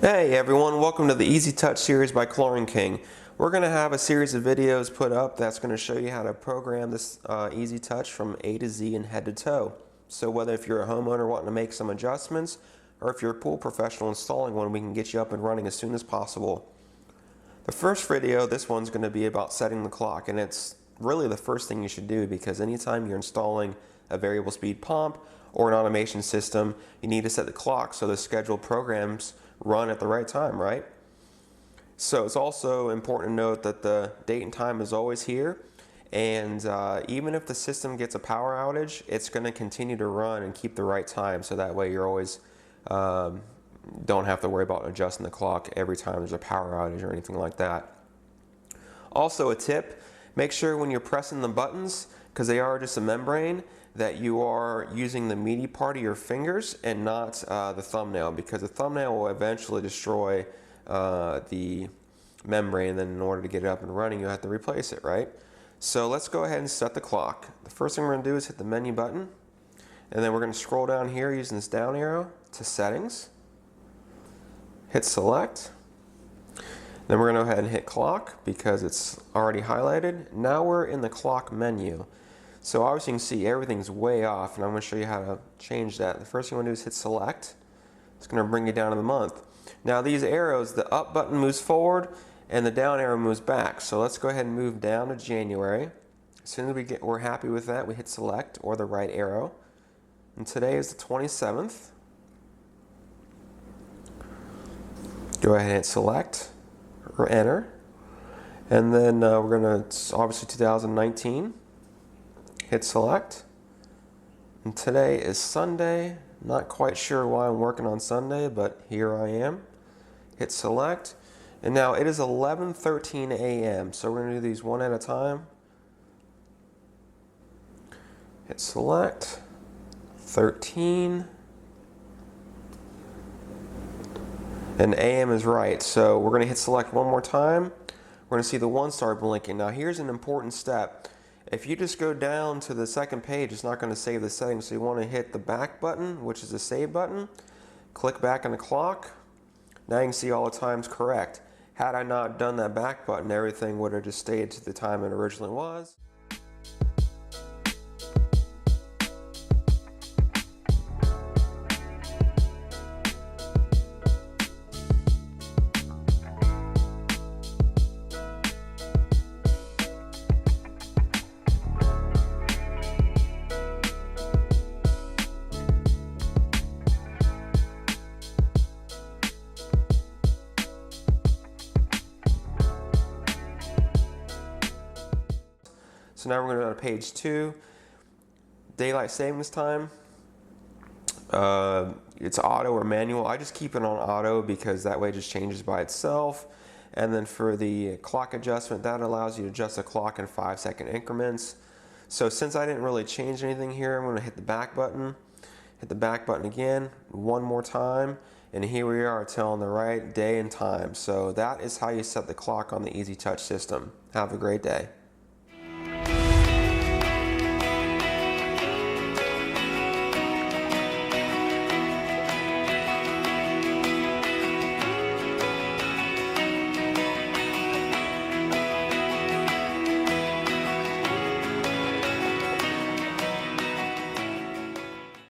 Hey everyone, welcome to the Easy Touch series by 𝐬𝐮𝐬𝐫𝐬. We're going to have a series of videos put up that's going to show you how to program this Easy Touch from A to Z and head to toe. So whether if you're a homeowner wanting to make some adjustments or if you're a pool professional installing one, we can get you up and running as soon as possible. The first video, this one's going to be about setting the clock, and it's really the first thing you should do because anytime you're installing a variable speed pump or an automation system, you need to set the clock so the scheduled programs run at the right time, right? So it's also important to note that the date and time is always here, and even if the system gets a power outage, it's going to continue to run and keep the right time, so that way you're always don't have to worry about adjusting the clock every time there's a power outage or anything like that. Also a tip, make sure when you're pressing the buttons, because they are just a membrane, that you are using the meaty part of your fingers and not the thumbnail, because the thumbnail will eventually destroy the membrane, and then in order to get it up and running you have to replace it, right? So let's go ahead and set the clock. The first thing we're going to do is hit the menu button, and then we're going to scroll down here using this down arrow to settings, hit select, then we're going to go ahead and hit clock because it's already highlighted. Now we're in the clock menu. So obviously you can see everything's way off, and I'm going to show you how to change that. The first thing you want to do is hit select. It's going to bring you down to the month. Now these arrows, the up button moves forward and the down arrow moves back. So let's go ahead and move down to January. As soon as we're happy with that, we hit select or the right arrow. And today is the 27th. Go ahead and hit select or enter. And then we're going to, obviously 2019. Hit select, and today is Sunday. Not quite sure why I'm working on Sunday, but here I am. Hit select, and now it is 11:13 a.m. so we're going to do these one at a time. Hit select, 13, and AM is right, so we're going to hit select one more time. We're going to see the one star blinking. Now here's an important step. If you just go down to the second page, it's not going to save the settings, so you want to hit the back button, which is the save button, click back on the clock. Now you can see all the times correct. Had I not done that back button, everything would have just stayed to the time it originally was. So now we're going to go to page 2, daylight savings time. It's auto or manual. I just keep it on auto because that way it just changes by itself. And then for the clock adjustment, that allows you to adjust the clock in 5-second increments. So since I didn't really change anything here, I'm going to hit the back button again, one more time, and here we are telling the right day and time. So that is how you set the clock on the Easy Touch system. Have a great day.